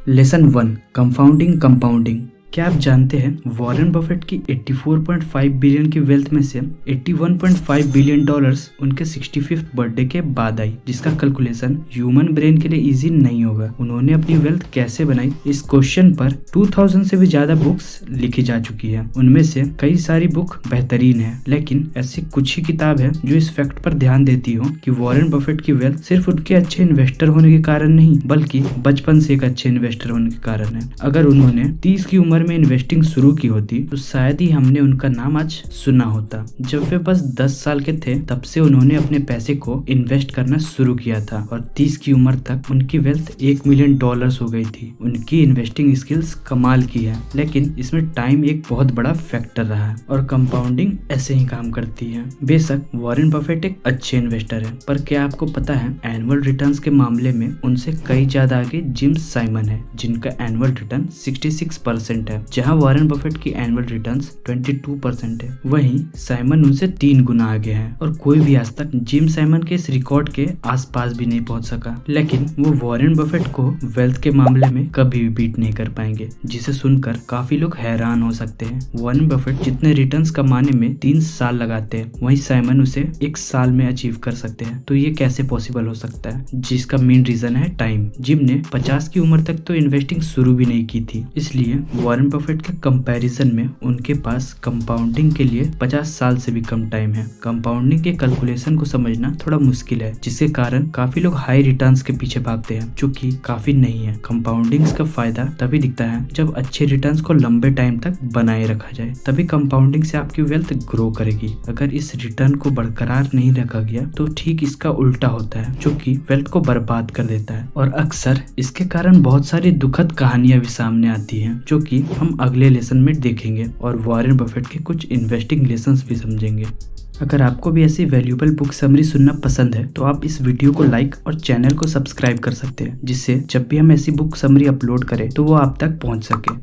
Lesson 1 compounding compounding. क्या आप जानते हैं वॉरेन बफेट की 84.5 बिलियन की वेल्थ में से 81.5 बिलियन डॉलर्स उनके 65th बर्थडे के बाद आई, जिसका कैलकुलेशन ह्यूमन ब्रेन के लिए इजी नहीं होगा। उन्होंने अपनी वेल्थ कैसे बनाई, इस क्वेश्चन पर 2000 से भी ज्यादा बुक्स लिखी जा चुकी है। उनमें से कई सारी बुक बेहतरीन है, लेकिन ऐसी कुछ ही किताब है जो इस फैक्ट पर ध्यान देती हो कि वॉरेन बफेट की वेल्थ सिर्फ उनके अच्छे इन्वेस्टर होने के कारण नहीं, बल्कि बचपन से एक अच्छे इन्वेस्टर होने के कारण है। अगर उन्होंने 30 की उम्र में इन्वेस्टिंग शुरू की होती तो शायद ही हमने उनका नाम आज सुना होता। जब वे बस 10 साल के थे तब से उन्होंने अपने पैसे को इन्वेस्ट करना शुरू किया था और 30 की उम्र तक उनकी वेल्थ $1 मिलियन हो गई थी। उनकी इन्वेस्टिंग स्किल्स कमाल की है, लेकिन इसमें टाइम एक बहुत बड़ा फैक्टर रहा है और कंपाउंडिंग ऐसे ही काम करती है। बेशक वॉरेन बफेट एक अच्छे इन्वेस्टर है, पर क्या आपको पता है एनुअल रिटर्न्स के मामले में उनसे कई ज्यादा आगे जिम साइमन है, जिनका एनुअल रिटर्न 66% है, जहां वॉरेन बफेट की एनुअल रिटर्न्स 22% है। वहीं साइमन उनसे 3 गुना आगे है और कोई भी आज तक जिम साइमन के इस रिकॉर्ड के आसपास भी नहीं पहुंच सका। लेकिन वो वॉरेन बफेट को वेल्थ के मामले में कभी भी बीट नहीं कर पाएंगे, जिसे सुनकर काफी लोग हैरान हो सकते हैं। वॉरेन बफेट जितने रिटर्न्स कमाने में 3 साल लगाते हैं, वहीं साइमन उसे 1 साल में अचीव कर सकते हैं। तो ये कैसे पॉसिबल हो सकता है, जिसका मेन रीजन है टाइम। जिम ने 50 की उम्र तक तो इन्वेस्टिंग शुरू भी नहीं की थी, इसलिए वॉरेन बफेट के कंपैरिजन में उनके पास कंपाउंडिंग के लिए 50 साल से भी कम टाइम है। कंपाउंडिंग के कैलकुलेशन को समझना थोड़ा मुश्किल है, जिसके कारण काफी लोग हाई रिटर्न्स के पीछे भागते हैं, जो कि काफी नहीं है। कंपाउंडिंग का फायदा तभी दिखता है जब अच्छे रिटर्न्स को लंबे टाइम तक बनाए रखा जाए, तभी कंपाउंडिंग से आपकी वेल्थ ग्रो करेगी। अगर इस रिटर्न को बरकरार नहीं रखा गया तो ठीक इसका उल्टा होता है, जो कि वेल्थ को बर्बाद कर देता है। और अक्सर इसके कारण बहुत सारी दुखद कहानियां भी सामने आती हैं, जो कि हम अगले लेसन में देखेंगे और वॉरेन बफेट के कुछ इन्वेस्टिंग लेसन्स भी समझेंगे। अगर आपको भी ऐसी वैल्यूएबल बुक समरी सुनना पसंद है तो आप इस वीडियो को लाइक और चैनल को सब्सक्राइब कर सकते हैं, जिससे जब भी हम ऐसी बुक समरी अपलोड करें तो वो आप तक पहुंच सके।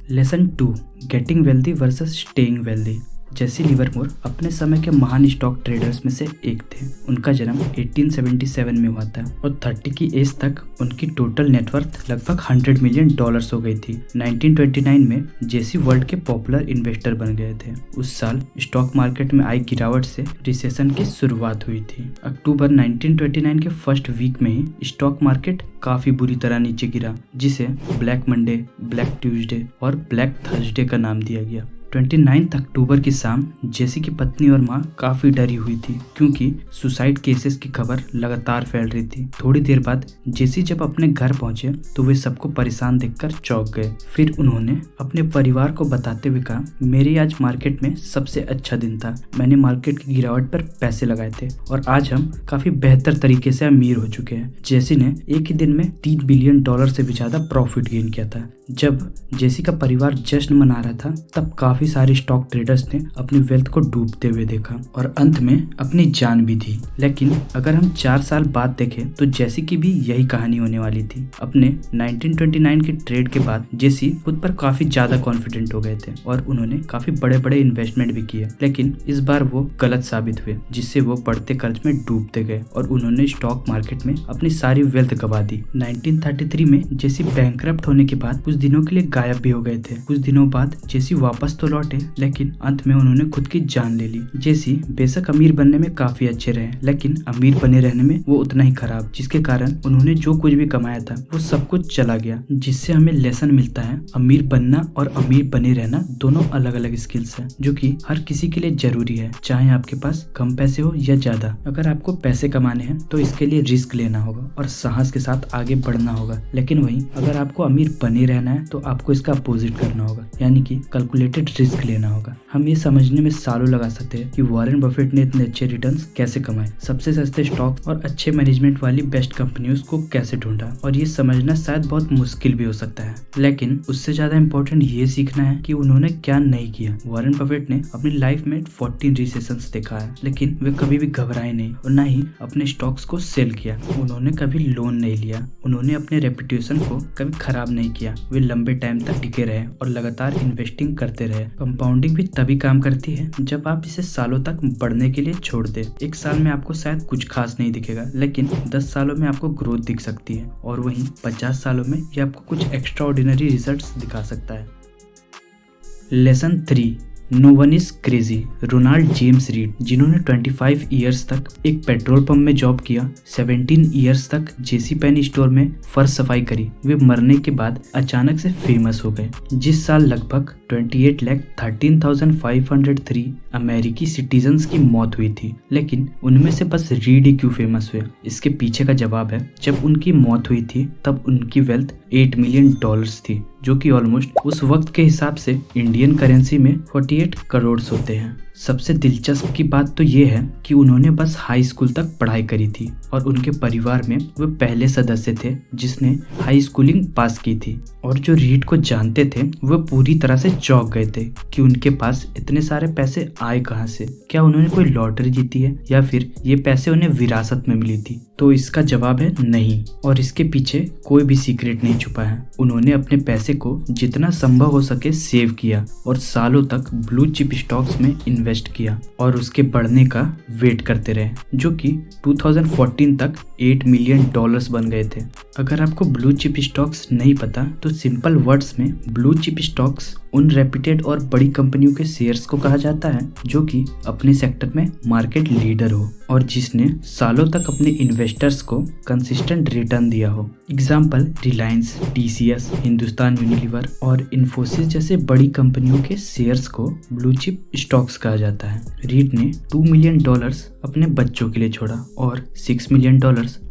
Lesson 2 getting wealthy versus staying wealthy. Jesse Livermore अपने समय के महान स्टॉक ट्रेडर्स में से एक थे। उनका जन्म 1877 में हुआ था और 30 की एज तक उनकी टोटल नेटवर्थ लगभग $100 मिलियन हो गई थी। 1929 में जेसी वर्ल्ड के पॉपुलर इन्वेस्टर बन गए थे। उस साल स्टॉक मार्केट में आई गिरावट से रिसेशन की शुरुआत हुई थी। अक्टूबर 1929 के फर्स्ट वीक में ही स्टॉक मार्केट काफी बुरी तरह नीचे गिरा, जिसे ब्लैक मंडे, ब्लैक ट्यूसडे और ब्लैक थर्सडे का नाम दिया गया। 29 अक्टूबर की शाम जेसी की पत्नी और माँ काफी डरी हुई थी, क्योंकि सुसाइड केसेस की खबर लगातार फैल रही थी। थोड़ी देर बाद जेसी जब अपने घर पहुंचे तो वे सबको परेशान देखकर चौंक गए। फिर उन्होंने अपने परिवार को बताते हुए कहा, मेरी आज मार्केट में सबसे अच्छा दिन था। मैंने मार्केट की गिरावट पर पैसे लगाए थे और आज हम काफी बेहतर तरीके से अमीर हो चुके हैं। जेसी ने एक ही दिन में $3 बिलियन से भी ज्यादा प्रॉफिट गेन किया था। जब जेसी का परिवार जश्न मना रहा था तब काफी सारे स्टॉक ट्रेडर्स ने अपनी वेल्थ को डूबते हुए देखा और अंत में अपनी जान भी दी। लेकिन अगर हम 4 साल बाद देखें तो जेसी की भी यही कहानी होने वाली थी। अपने 1929 के ट्रेड के बाद जेसी खुद पर काफी ज्यादा कॉन्फिडेंट हो गए थे और उन्होंने काफी बड़े बड़े इन्वेस्टमेंट भी किए, लेकिन इस बार वो गलत साबित हुए, जिससे वो बढ़ते कर्ज में डूबते गए और उन्होंने स्टॉक मार्केट में अपनी सारी वेल्थ गवा दी। 1933 में जेसी बैंकरप्ट होने के बाद कुछ दिनों के लिए गायब भी हो गए थे। कुछ दिनों बाद जेसी वापस तो लौटे, लेकिन अंत में उन्होंने खुद की जान ले ली। जेसी बेशक अमीर बनने में काफी अच्छे रहे, लेकिन अमीर बने रहने में वो उतना ही खराब, जिसके कारण उन्होंने जो कुछ भी कमाया था वो सब कुछ चला गया। जिससे हमें लेसन मिलता है, अमीर बनना और अमीर बने रहना दोनों अलग अलग स्किल्स हैं, जो कि हर किसी के लिए जरूरी है, चाहे आपके पास कम पैसे हो या ज्यादा। अगर आपको पैसे कमाने हैं तो इसके लिए रिस्क लेना होगा और साहस के साथ आगे बढ़ना होगा, लेकिन वहीं अगर आपको अमीर बने रहना है तो आपको इसका अपोजिट करना होगा, यानी कि कैलकुलेटेड रिस्क लेना होगा। हम ये समझने में सालों लगा सकते हैं कि वॉरेन बफेट ने इतने अच्छे रिटर्न्स कैसे कमाए, सबसे सस्ते स्टॉक और अच्छे मैनेजमेंट वाली बेस्ट कंपनियों को कैसे ढूंढा, और ये समझना शायद बहुत मुश्किल भी हो सकता है, लेकिन उससे ज्यादा इम्पोर्टेंट ये सीखना है कि उन्होंने क्या नहीं किया। वॉरेन बफेट ने अपनी लाइफ में 14 रिसेशंस देखा है, लेकिन वे कभी भी घबराए नहीं और न ही अपने स्टॉक्स को सेल किया। उन्होंने कभी लोन नहीं लिया, उन्होंने अपने रेपुटेशन को कभी खराब नहीं किया। वे लंबे टाइम तक टिके रहे और लगातार इन्वेस्टिंग करते रहे है। कंपाउंडिंग भी तभी काम करती है जब आप इसे सालों तक बढ़ने के लिए छोड़ दे। एक साल में आपको शायद कुछ खास नहीं दिखेगा, लेकिन 10 सालों में आपको ग्रोथ दिख सकती है और वहीं 50 सालों में ये आपको कुछ एक्स्ट्रा ऑर्डिनरी रिजल्ट्स दिखा सकता है। Lesson 3, no one is crazy. Ronald James Reid, जिन्होंने 25 ईयर्स तक एक पेट्रोल पंप में जॉब किया, 17 ईयर्स तक जेसी पेन स्टोर में फर्श सफाई करी, वे मरने के बाद अचानक से फेमस हो गए। जिस साल लगभग 28,13,503 अमेरिकी सिटीजन्स की मौत हुई थी, लेकिन उनमें से बस रीड ही क्यों फेमस हुए? इसके पीछे का जवाब है, जब उनकी मौत हुई थी तब उनकी वेल्थ $8 मिलियन थी, जो कि ऑलमोस्ट उस वक्त के हिसाब से इंडियन करेंसी में 48 करोड़ होते हैं। सबसे दिलचस्प की बात तो ये है कि उन्होंने बस हाई स्कूल तक पढ़ाई करी थी और उनके परिवार में वे पहले सदस्य थे जिसने हाई स्कूलिंग पास की थी। और जो रीड को जानते थे वो पूरी तरह से चौंक गए थे कि उनके पास इतने सारे पैसे आए कहाँ से। क्या उन्होंने कोई लॉटरी जीती है या फिर ये पैसे उन्हें विरासत में मिली थी? तो इसका जवाब है नहीं, और इसके पीछे कोई भी सीक्रेट नहीं छुपा है। उन्होंने अपने पैसे को जितना संभव हो सके सेव किया और सालों तक ब्लू चिप स्टॉक्स में इन्वेस्ट किया और उसके बढ़ने का वेट करते रहे, जो कि 2014 तक $8 मिलियन बन गए थे। अगर आपको ब्लू चिप स्टॉक्स नहीं पता तो सिंपल वर्ड्स में ब्लू चिप स्टॉक्स उन रेप्यूटेड और बड़ी कंपनियों के शेयर्स को कहा जाता है जो कि अपने सेक्टर में मार्केट लीडर हो और जिसने सालों तक अपने इन्वेस्टर्स को कंसिस्टेंट रिटर्न दिया हो। Example Reliance, TCS, Hindustan Unilever और इन्फोसिस जैसे बड़ी कंपनियों के शेयर्स को ब्लू चिप स्टॉक्स कहा जाता है। रीड ने $2 मिलियन अपने बच्चों के लिए छोड़ा और $6 मिलियन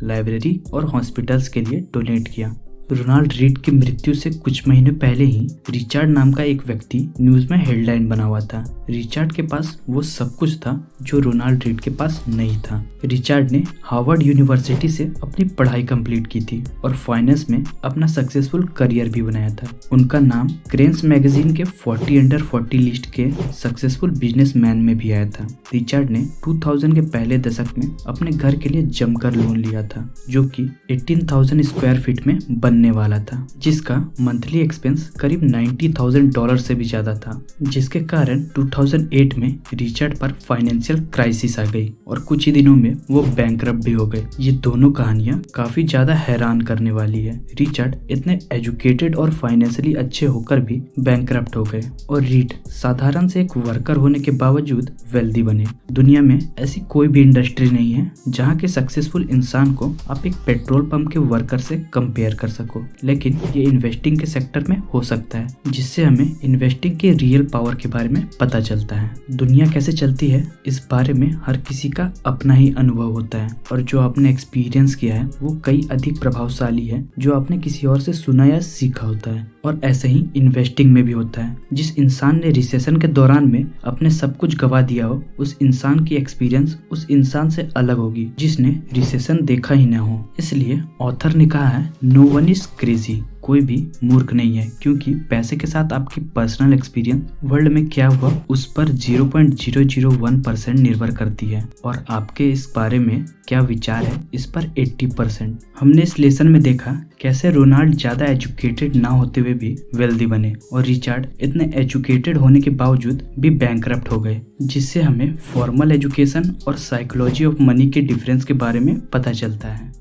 लाइब्रेरी और हॉस्पिटल्स के लिए डोनेट किया। रोनाल्ड रीड की मृत्यु से कुछ महीने पहले ही रिचर्ड नाम का एक व्यक्ति न्यूज में हेडलाइन बना हुआ था। रिचर्ड के पास वो सब कुछ था जो रोनाल्ड रीड के पास नहीं था। रिचर्ड ने हार्वर्ड यूनिवर्सिटी से अपनी पढ़ाई कंप्लीट की थी और फाइनेंस में अपना सक्सेसफुल करियर भी बनाया था। उनका नाम क्रेन्स मैगजीन के 40 अंडर 40 लिस्ट के सक्सेसफुल बिजनेसमैन में भी आया था। रिचर्ड ने 2000 के पहले दशक में अपने घर के लिए जमकर लोन लिया था, जो कि 18,000 स्क्वायर फीट में बनने वाला था, जिसका मंथली एक्सपेंस करीब $90,000 से भी ज्यादा था, जिसके कारण 2008 में रिचर्ड पर फाइनेंशियल क्राइसिस आ गई और कुछ ही दिनों में वो बैंकरप्ट भी हो गए। ये दोनों कहानियां काफी ज्यादा हैरान करने वाली है। रिचर्ड इतने एजुकेटेड और फाइनेंशियली अच्छे होकर भी बैंकरप्ट हो गए और रीड साधारण से एक वर्कर होने के बावजूद वेल्दी बने। दुनिया में ऐसी कोई भी इंडस्ट्री नहीं है जहाँ के सक्सेसफुल इंसान को आप एक पेट्रोल पंप के वर्कर से कंपेयर कर सको, लेकिन ये इन्वेस्टिंग के सेक्टर में हो सकता है, जिससे हमें इन्वेस्टिंग के रियल पावर के बारे में पता चलता है। दुनिया कैसे चलती है इस बारे में हर किसी का अपना ही अनुभव होता है और जो आपने एक्सपीरियंस किया है वो कई अधिक प्रभावशाली है जो आपने किसी और से सुना या सीखा होता है। और ऐसे ही इन्वेस्टिंग में भी होता है। जिस इंसान ने रिसेशन के दौरान में अपने सब कुछ गवा दिया हो, उस इंसान की एक्सपीरियंस उस इंसान से अलग होगी जिसने रिसेशन देखा ही ना हो। इसलिए ऑथर ने कहा है, नो वन इज क्रेजी, कोई भी मूर्ख नहीं है, क्योंकि पैसे के साथ आपकी पर्सनल एक्सपीरियंस वर्ल्ड में क्या हुआ उस पर 0.001% निर्भर करती है और आपके इस बारे में क्या विचार है इस पर 80%। हमने इस लेसन में देखा कैसे रोनाल्ड ज्यादा एजुकेटेड ना होते हुए भी वेल्दी बने और रिचर्ड इतने एजुकेटेड होने के बावजूद भी बैंकरप्ट हो गए, जिससे हमें फॉर्मल एजुकेशन और साइकोलॉजी ऑफ मनी के डिफरेंस के बारे में पता चलता है।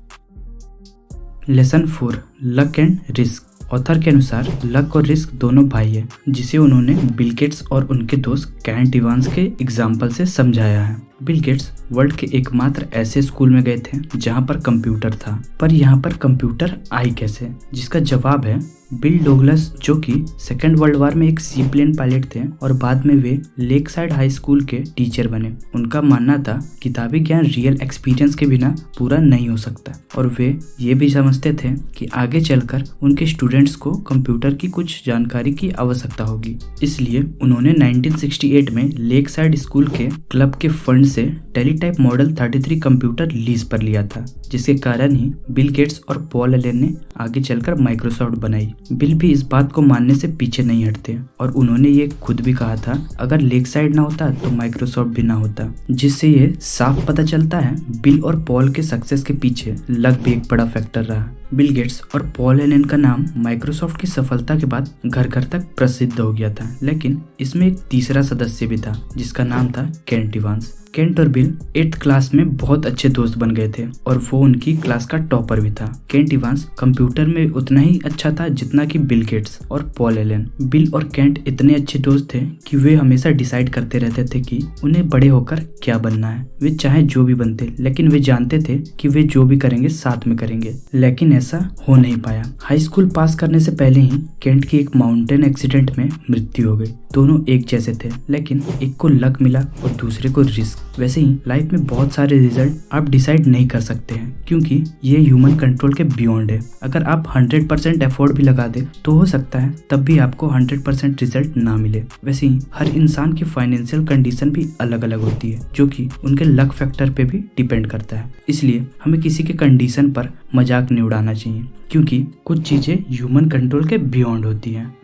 Lesson 4, luck and risk. Author के अनुसार लक और रिस्क दोनों भाई है, जिसे उन्होंने बिल गेट्स और उनके दोस्त कैंट इवांस के एग्जाम्पल से समझाया है। बिल गेट्स वर्ल्ड के एकमात्र ऐसे स्कूल में गए थे जहां पर कंप्यूटर था, पर यहाँ पर कंप्यूटर आई कैसे? जिसका जवाब है बिल डोगलस, जो कि सेकेंड वर्ल्ड वॉर में एक सी प्लेन पायलट थे और बाद में वे लेक साइड हाई स्कूल के टीचर बने। उनका मानना था किताबी ज्ञान रियल एक्सपीरियंस के बिना पूरा नहीं हो सकता और वे ये भी समझते थे कि आगे चलकर उनके स्टूडेंट्स को कंप्यूटर की कुछ जानकारी की आवश्यकता होगी। इसलिए उन्होंने 1968 में लेक साइड स्कूल के क्लब के फंड से टेलीटाइप मॉडल 33 कंप्यूटर लीज पर लिया था, जिसके कारण ही बिल गेट्स और पॉल एलन ने आगे चलकर माइक्रोसॉफ्ट बनाई। बिल भी इस बात को मानने से पीछे नहीं हटते और उन्होंने ये खुद भी कहा था, अगर लेक साइड ना होता तो माइक्रोसॉफ्ट भी ना होता। जिससे ये साफ पता चलता है बिल और पॉल के सक्सेस के पीछे लक भी एक बड़ा फैक्टर रहा। बिल गेट्स और पॉल एलन का नाम माइक्रोसॉफ्ट की सफलता के बाद घर घर तक प्रसिद्ध हो गया था, लेकिन इसमें एक तीसरा सदस्य भी था जिसका नाम था केंट इवांस। केंट और बिल 8th क्लास में बहुत अच्छे दोस्त बन गए थे और वो उनकी क्लास का टॉपर भी था। केंट इवांस कंप्यूटर में उतना ही अच्छा था जितना कि बिल गेट्स और पॉल एलन। बिल और केंट इतने अच्छे दोस्त थे कि वे हमेशा डिसाइड करते रहते थे कि उन्हें बड़े होकर क्या बनना है। वे चाहे जो भी बनते, लेकिन वे जानते थे कि वे जो भी करेंगे साथ में करेंगे, लेकिन ऐसा हो नहीं पाया। हाई स्कूल पास करने से पहले ही केंट की एक माउंटेन एक्सीडेंट में मृत्यु हो गई। दोनों एक जैसे थे, लेकिन एक को लक मिला और दूसरे को रिस्क। वैसे ही लाइफ में बहुत सारे रिजल्ट आप डिसाइड नहीं कर सकते हैं, क्योंकि ये ह्यूमन कंट्रोल के बियॉन्ड है। अगर आप 100% एफर्ट भी लगा दे तो हो सकता है तब भी आपको 100% रिजल्ट ना मिले। वैसे ही हर इंसान की फाइनेंशियल कंडीशन भी अलग अलग होती है, जो कि उनके लक फैक्टर पे भी डिपेंड करता है। इसलिए हमें किसी के कंडीशन पर मजाक नहीं उड़ाना चाहिए, क्योंकि कुछ चीजें ह्यूमन कंट्रोल के बियॉन्ड होती हैं।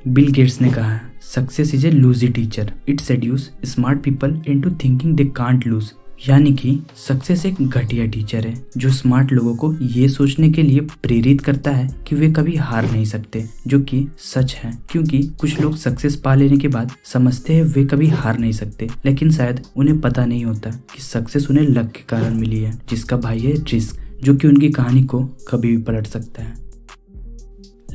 बिल गेट्स ने कहा, success is a lousy teacher, it seduces smart people into thinking they can't lose. यानी कि सक्सेस एक घटिया टीचर है जो स्मार्ट लोगों को ये सोचने के लिए प्रेरित करता है कि वे कभी हार नहीं सकते, जो कि सच है। क्योंकि कुछ लोग सक्सेस पा लेने के बाद समझते हैं वे कभी हार नहीं सकते, लेकिन शायद उन्हें पता नहीं होता कि सक्सेस उन्हें लक के कारण मिली है, जिसका भाई है रिस्क, जो कि उनकी कहानी को कभी भी पलट सकता है।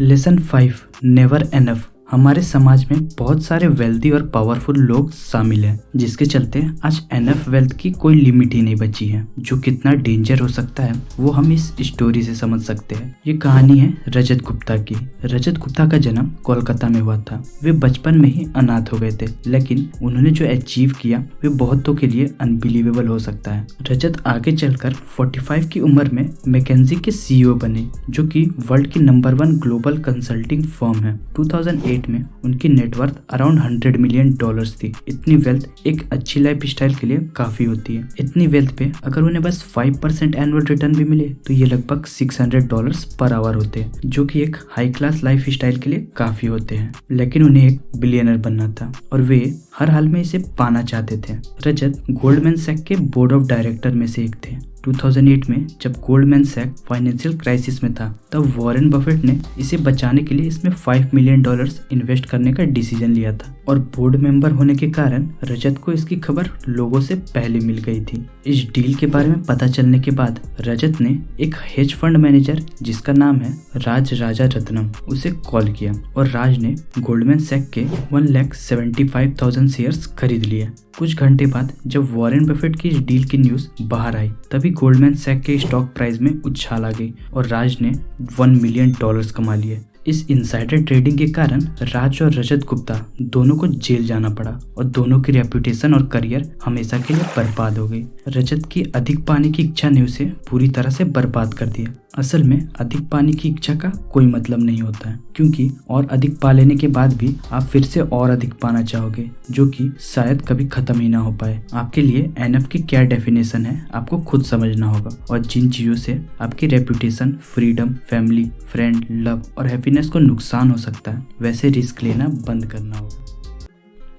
Lesson 5, never enough. हमारे समाज में बहुत सारे वेल्दी और पावरफुल लोग शामिल हैं, जिसके चलते आज एनफ वेल्थ की कोई लिमिट ही नहीं बची है। जो कितना डेंजर हो सकता है वो हम इस स्टोरी से समझ सकते हैं। ये कहानी है रजत गुप्ता की। रजत गुप्ता का जन्म कोलकाता में हुआ था। वे बचपन में ही अनाथ हो गए थे, लेकिन उन्होंने जो अचीव किया वे बहुतों के लिए अनबिलीवेबल हो सकता है। रजत आगे चलकर 45 की उम्र में मैकेंजी के CEO बने, जो कि वर्ल्ड की नंबर 1 ग्लोबल कंसल्टिंग फर्म है। 2008 में उनकी नेटवर्थ अराउंड $100 मिलियन थी। इतनी वेल्थ एक अच्छी लाइफ स्टाइल के लिए काफी होती है। इतनी वेल्थ पे अगर उन्हें बस 5% एनुअल रिटर्न भी मिले तो ये लगभग $600 पर आवर होते हैं, जो कि एक हाई क्लास लाइफ स्टाइल के लिए काफी होते हैं। लेकिन उन्हें एक बिलियनर बनना था और वे हर हाल में इसे पाना चाहते थे। रजत गोल्डमैन सैक के बोर्ड ऑफ डायरेक्टर में से एक थे। 2008 में जब गोल्डमैन सैक फाइनेंशियल क्राइसिस में था, तब वॉरेन बफेट ने इसे बचाने के लिए इसमें $5 मिलियन इन्वेस्ट करने का डिसीजन लिया था और बोर्ड मेंबर होने के कारण रजत को इसकी खबर लोगों से पहले मिल गई थी। इस डील के बारे में पता चलने के बाद रजत ने एक हेज फंड मैनेजर जिसका नाम है राज राजा रत्नम, उसे कॉल किया और राज ने गोल्डमैन सैक के 1,75,000 शेयर्स खरीद लिए। कुछ घंटे बाद जब वॉरेन बफेट की इस डील की न्यूज बाहर आई, तभी गोल्डमैन सैक के स्टॉक प्राइस में उछाल आ गई और राज ने $1 मिलियन कमा लिए। इस इनसाइडर ट्रेडिंग के कारण राज और रजत गुप्ता दोनों को जेल जाना पड़ा और दोनों की रेपुटेशन और करियर हमेशा के लिए बर्बाद हो गई। रजत की अधिक पाने की इच्छा ने उसे पूरी तरह से बर्बाद कर दिया। असल में अधिक पाने की इच्छा का कोई मतलब नहीं होता है, क्योंकि और अधिक पा लेने के बाद भी आप फिर से और अधिक पाना चाहोगे, जो कि शायद कभी खत्म ही ना हो पाए। आपके लिए एनएफ की क्या डेफिनेशन है आपको खुद समझना होगा और जिन चीजों से आपकी reputation, freedom, family, friend, love और हैप्पीनेस को नुकसान हो सकता है, वैसे रिस्क लेना बंद करना होगा।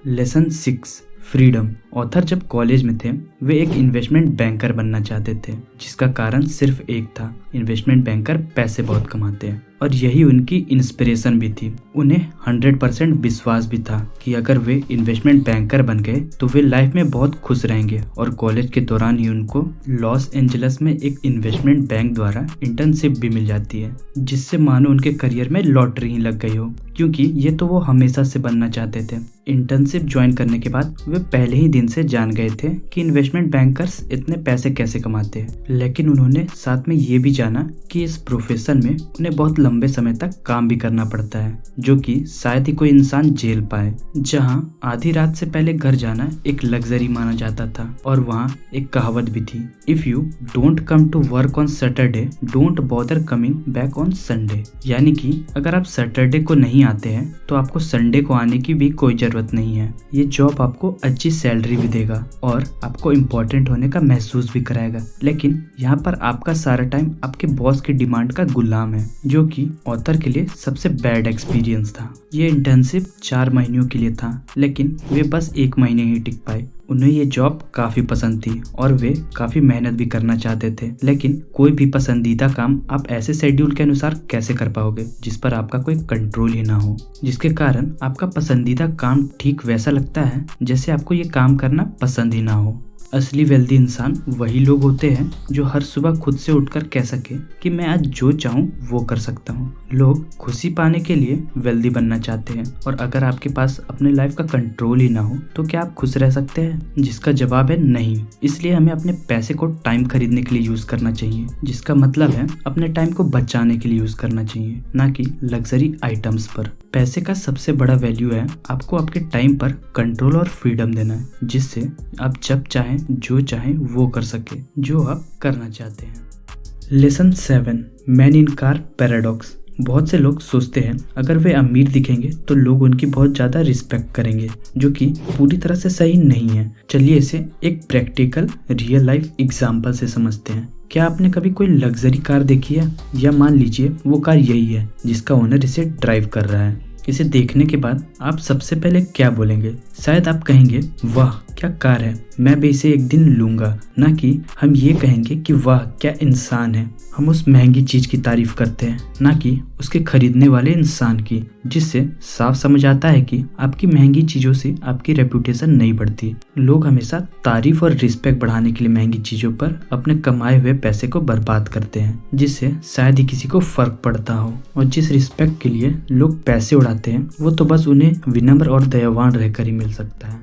Lesson 6, freedom. ऑथर जब कॉलेज में थे वे एक इन्वेस्टमेंट बैंकर बनना चाहते थे, जिसका कारण सिर्फ एक था, इन्वेस्टमेंट बैंकर पैसे बहुत कमाते हैं और यही उनकी इंस्पिरेशन भी थी। उन्हें 100% विश्वास भी था कि अगर वे इन्वेस्टमेंट बैंकर बन गए तो वे लाइफ में बहुत खुश रहेंगे और कॉलेज के दौरान ही उनको लॉस एंजल्स में एक इन्वेस्टमेंट बैंक द्वारा इंटर्नशिप भी मिल जाती है, जिससे मानो उनके करियर में लॉटरी ही लग गई हो, क्योंकि ये तो वो हमेशा से बनना चाहते थे। इंटर्नशिप ज्वाइन करने के बाद वे पहले ही दिन से जान गए थे कि इन्वेस्टमेंट बैंकर्स इतने पैसे कैसे कमाते हैं, लेकिन उन्होंने साथ में ये भी जाना कि इस प्रोफेशन में उन्हें बहुत लंबे समय तक काम भी करना पड़ता है, जो कि शायद ही कोई इंसान झेल पाए। जहां आधी रात से पहले घर जाना एक लग्जरी माना जाता था और वहां एक कहावत भी थी, if you don't come to work on Saturday don't bother coming back on Sunday. यानी कि अगर आप सैटरडे को नहीं आते हैं तो आपको संडे को आने की भी कोई जरूरत नहीं है। ये जॉब आपको अच्छी सैलरी भी देगा और आपको इम्पोर्टेंट होने का महसूस भी कराएगा, लेकिन लेकिन यहाँ पर आपका सारा टाइम आपके बॉस की डिमांड का गुलाम है, जो कि ऑथर के लिए सबसे बैड एक्सपीरियंस था। ये इंटर्नशिप 4 महीनों के लिए था, लेकिन वे बस 1 महीने ही टिक पाए। उन्हें ये जॉब काफी पसंद थी और वे काफी मेहनत भी करना चाहते थे, लेकिन कोई भी पसंदीदा काम आप ऐसे शेड्यूल के अनुसार कैसे कर पाओगे जिस पर आपका कोई कंट्रोल ही ना हो, जिसके कारण आपका पसंदीदा काम ठीक वैसा लगता है जैसे आपको ये काम करना पसंद ही ना हो। असली वेल्दी इंसान वही लोग होते हैं जो हर सुबह खुद से उठकर कह सके कि मैं आज जो चाहूँ वो कर सकता हूँ। लोग खुशी पाने के लिए वेल्दी बनना चाहते हैं, और अगर आपके पास अपने लाइफ का कंट्रोल ही ना हो तो क्या आप खुश रह सकते हैं? जिसका जवाब है नहीं। इसलिए हमें अपने पैसे को टाइम खरीदने के लिए यूज करना चाहिए, जिसका मतलब है अपने टाइम को बचाने के लिए यूज करना चाहिए, ना कि लग्जरी आइटम्स पर। पैसे का सबसे बड़ा वैल्यू है आपको आपके टाइम पर कंट्रोल और फ्रीडम देना है, जिससे आप जब चाहें जो चाहें वो कर सके जो आप करना चाहते हैं। Lesson 7, man in car paradox. बहुत से लोग सोचते हैं अगर वे अमीर दिखेंगे तो लोग उनकी बहुत ज्यादा रिस्पेक्ट करेंगे, जो कि पूरी तरह से सही नहीं है। चलिए इसे एक प्रैक्टिकल रियल लाइफ एग्जांपल से समझते हैं। क्या आपने कभी कोई लग्जरी कार देखी है? या मान लीजिए वो कार यही है जिसका ओनर इसे ड्राइव कर रहा है। इसे देखने के बाद आप सबसे पहले क्या बोलेंगे? शायद आप कहेंगे वाह क्या कार है, मैं भी इसे एक दिन लूंगा। ना कि हम ये कहेंगे कि वाह क्या इंसान है। हम उस महंगी चीज की तारीफ करते हैं, ना कि उसके खरीदने वाले इंसान की, जिससे साफ समझ आता है कि आपकी महंगी चीजों से आपकी रेपुटेशन नहीं बढ़ती। लोग हमेशा तारीफ और रिस्पेक्ट बढ़ाने के लिए महंगी चीजों पर अपने कमाए हुए पैसे को बर्बाद करते हैं, जिससे शायद ही किसी को फर्क पड़ता हो। और जिस रिस्पेक्ट के लिए लोग पैसे उड़ाते हैं वो तो बस उन्हें विनम्र और दयावान रहकर ही मिल सकता है।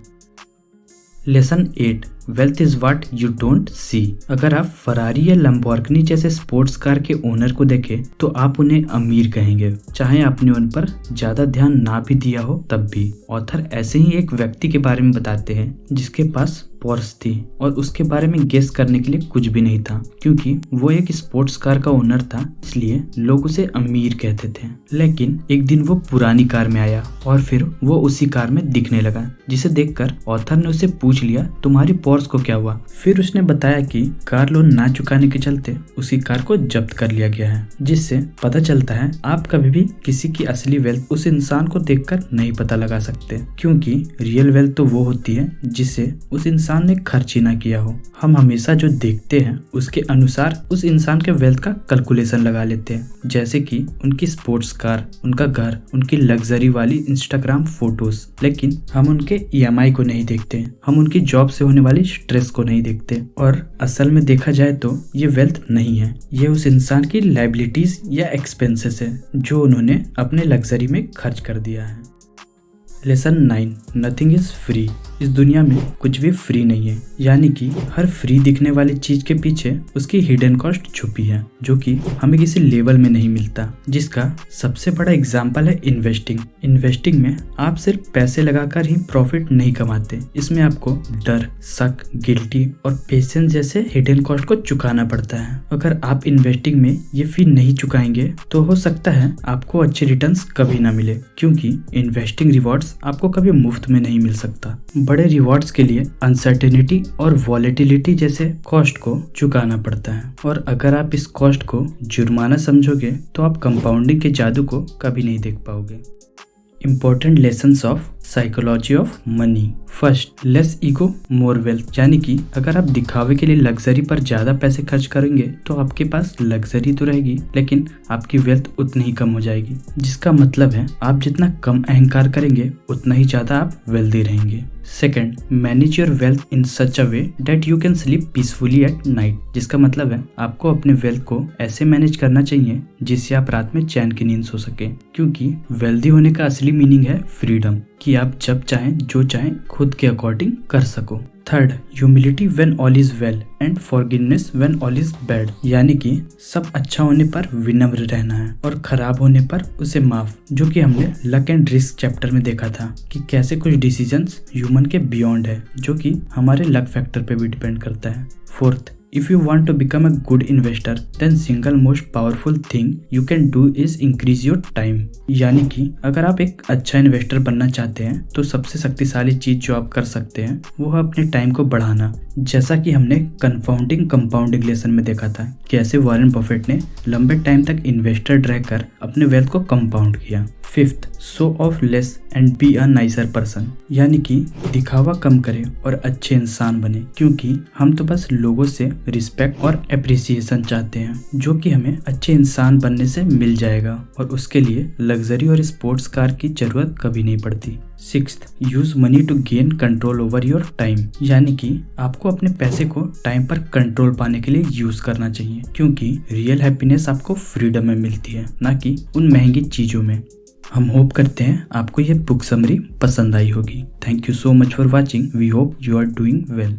Lesson 8, wealth is what you don't see. अगर आप फरारी या लंबोर्गिनी जैसे स्पोर्ट्स कार के ओनर को देखें तो आप उन्हें अमीर कहेंगे, चाहे आपने उन पर ज्यादा ध्यान ना भी दिया हो तब भी। ऑथर ऐसे ही एक व्यक्ति के बारे में बताते हैं जिसके पास पोर्स थी और उसके बारे में गेस करने के लिए कुछ भी नहीं था, क्योंकि वो एक स्पोर्ट्स कार का ओनर था, इसलिए लोग उसे अमीर कहते थे। लेकिन एक दिन वो पुरानी कार में आया और फिर वो उसी कार में दिखने लगा, जिसे देखकर ऑथर ने उसे पूछ लिया तुम्हारी पोर्स को क्या हुआ। फिर उसने बताया कि कार लोन ना चुकाने के चलते उसी कार को जब्त कर लिया गया है, जिससे पता चलता है आप कभी भी किसी की असली वेल्थ उस इंसान को देखकर नहीं पता लगा सकते, क्योंकि रियल वेल्थ तो वो होती है जिसे उस इंसान ने खर्च ही ना किया हो। हम हमेशा जो देखते हैं उसके अनुसार उस इंसान के वेल्थ का कैलकुलेशन लगा लेते हैं, जैसे कि उनकी स्पोर्ट्स कार, उनका घर, उनकी लग्जरी वाली इंस्टाग्राम फोटोज। लेकिन हम उनके EMI को नहीं देखते, हम उनकी जॉब से होने वाली स्ट्रेस को नहीं देखते। और असल में देखा जाए तो ये वेल्थ नहीं है, ये उस इंसान की लायबिलिटीज या एक्सपेंसेस है जो उन्होंने अपने लग्जरी में खर्च कर दिया है। Lesson 9, nothing is free. इस दुनिया में कुछ भी फ्री नहीं है, यानी कि हर फ्री दिखने वाली चीज के पीछे उसकी हिडन कॉस्ट छुपी है, जो कि हमें किसी लेवल में नहीं मिलता। जिसका सबसे बड़ा एग्जांपल है इन्वेस्टिंग। इन्वेस्टिंग में आप सिर्फ पैसे लगाकर ही प्रॉफिट नहीं कमाते, इसमें आपको डर, शक, गिल्टी और पेशेंस जैसे हिडन कॉस्ट को चुकाना पड़ता है। अगर आप इन्वेस्टिंग में ये फी नहीं चुकाएंगे तो हो सकता है आपको अच्छे रिटर्न्स कभी ना मिले, क्योंकि इन्वेस्टिंग रिवॉर्ड्स आपको कभी मुफ्त में नहीं मिल सकता। बड़े रिवॉर्ड्स के लिए अनसर्टेनिटी और वॉलेटिलिटी जैसे कॉस्ट को चुकाना पड़ता है, और अगर आप इस कॉस्ट को जुर्माना समझोगे तो आप कंपाउंडिंग के जादू को कभी नहीं देख पाओगे। Important lessons of psychology of money. First, less ego more wealth, यानी कि अगर आप दिखावे के लिए लग्जरी पर ज्यादा पैसे खर्च करेंगे तो आपके पास लग्जरी तो रहेगी, लेकिन आपकी वेल्थ उतनी ही कम हो जाएगी। जिसका मतलब है आप जितना कम अहंकार करेंगे उतना ही ज्यादा आप वेल्दी रहेंगे। Second, manage your wealth in such a way that you can sleep peacefully at night, जिसका मतलब है आपको अपने वेल्थ को ऐसे मैनेज करना चाहिए जिससे आप रात में चैन की नींद सो सके, क्योंकि वेल्दी होने का असली मीनिंग है फ्रीडम, कि आप जब चाहें जो चाहें खुद के अकॉर्डिंग कर सको। Third, humility when all is well and forgiveness when all is bad, यानी कि सब अच्छा होने पर विनम्र रहना है और खराब होने पर उसे माफ, जो कि हमने लक एंड रिस्क चैप्टर में देखा था कि कैसे कुछ डिसीजंस ह्यूमन के बियॉन्ड है, जो कि हमारे लक फैक्टर पे भी डिपेंड करता है। Fourth, if you want to become a good investor, then single most powerful thing you can do is increase your time, यानी कि अगर आप एक अच्छा इन्वेस्टर बनना चाहते हैं तो सबसे शक्तिशाली चीज जो आप कर सकते हैं वो है अपने टाइम को बढ़ाना, जैसा कि हमने कंपाउंडिंग कंपाउंडिंग लेसन में देखा था कि ऐसे वॉरेन बफेट ने लंबे टाइम तक इन्वेस्टर रहकर अपने वेल्थ को कंपाउंड किया। Fifth, show off less and be a nicer person, यानी कि दिखावा कम करें और अच्छे इंसान बने, क्योंकि हम तो बस लोगों से रिस्पेक्ट और एप्रिसिएशन चाहते हैं जो कि हमें अच्छे इंसान बनने से मिल जाएगा और उसके लिए लग्जरी और स्पोर्ट्स कार की जरूरत कभी नहीं पड़ती। Sixth, use money to gain control over your time, यानी कि आपको अपने पैसे को टाइम पर कंट्रोल पाने के लिए यूज करना चाहिए, क्योंकि रियल हैप्पीनेस आपको फ्रीडम में मिलती है, ना कि उन महंगी चीजों में। हम होप करते हैं आपको यह बुक समरी पसंद आई होगी। Thank you so much for watching. We hope you are doing well.